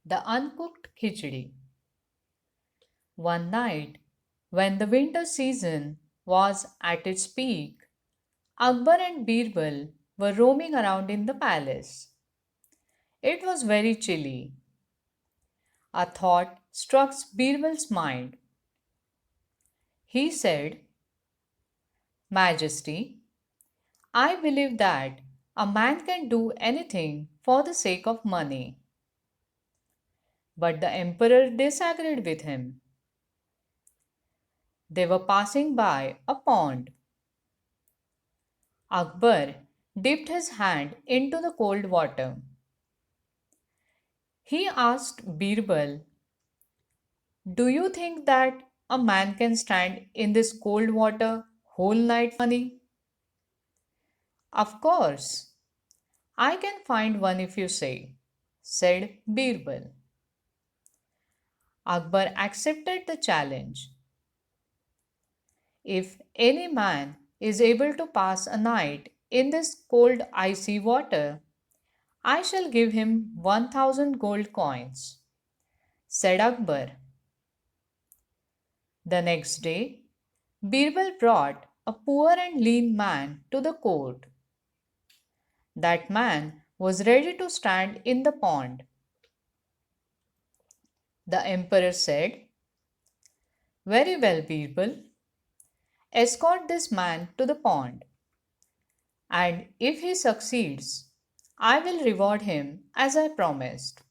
The uncooked khichdi. One night, when the winter season was at its peak, Akbar and Birbal were roaming around in the palace. It was very chilly. A thought struck Birbal's mind. He said, Majesty, I believe that a man can do anything for the sake of money. But the emperor disagreed with him. They were passing by a pond. Akbar dipped his hand into the cold water. He asked Birbal, Do you think that a man can stand in this cold water whole night for money? Of course, I can find one if you say, said Birbal. Akbar accepted the challenge. If any man is able to pass a night in this cold icy water, I shall give him 1000 gold coins, said Akbar. The next day, Birbal brought a poor and lean man to the court. That man was ready to stand in the pond. The emperor said, Very well, Birbal. Escort this man to the pond, and if he succeeds, I will reward him as I promised.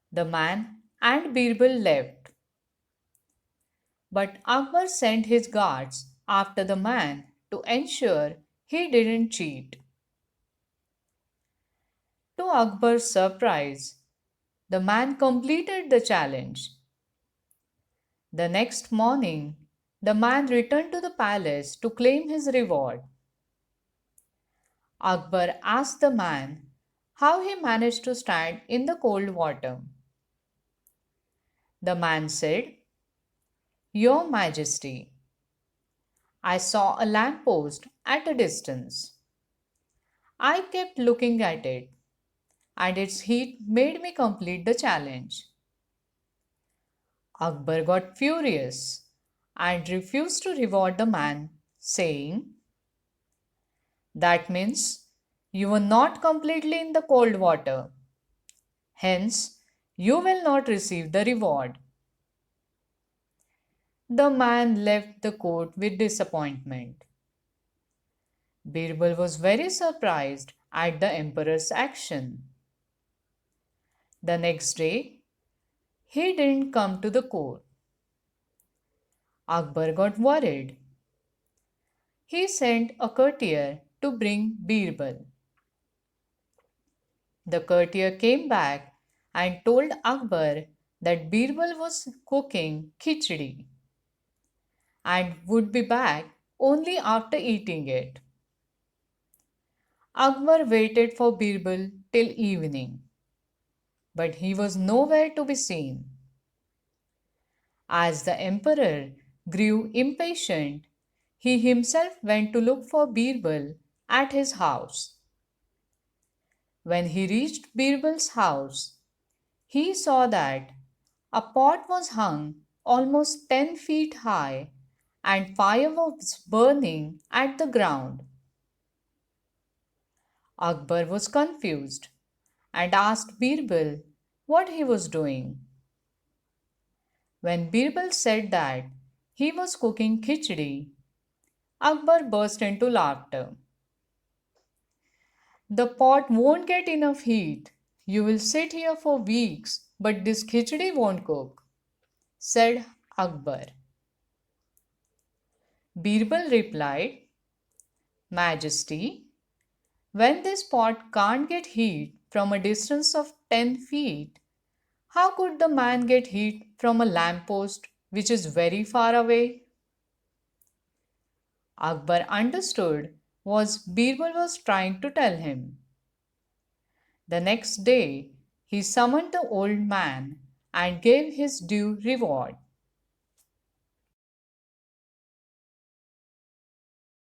The man and Birbal left, but Akbar sent his guards after the man to ensure he didn't cheat. To Akbar's surprise, the man completed the challenge. The next morning, the man returned to the palace to claim his reward. Akbar asked the man how he managed to stand in the cold water. The man said, Your Majesty, I saw a lamp post at a distance. I kept looking at it, and its heat made me complete the challenge. Akbar got furious and refused to reward the man, saying, That means you were not completely in the cold water. Hence, you will not receive the reward. The man left the court with disappointment. Birbal was very surprised at the emperor's action. The next day, he didn't come to the court. Akbar got worried. He sent a courtier to bring Birbal. The courtier came back and told Akbar that Birbal was cooking khichdi and would be back only after eating it. Akbar waited for Birbal till evening, but he was nowhere to be seen. As the emperor grew impatient, he himself went to look for Birbal at his house. When he reached Birbal's house, he saw that a pot was hung almost 10 feet high and fire was burning at the ground. Akbar was confused and asked Birbal what he was doing. When Birbal said that he was cooking khichdi, Akbar burst into laughter. The pot won't get enough heat. You will sit here for weeks, but this khichdi won't cook, said Akbar. Birbal replied, Majesty, when this pot can't get heat from a distance of 10 feet, how could the man get heat from a lamppost which is very far away? Akbar understood what Birbal was trying to tell him. The next day, he summoned the old man and gave his due reward.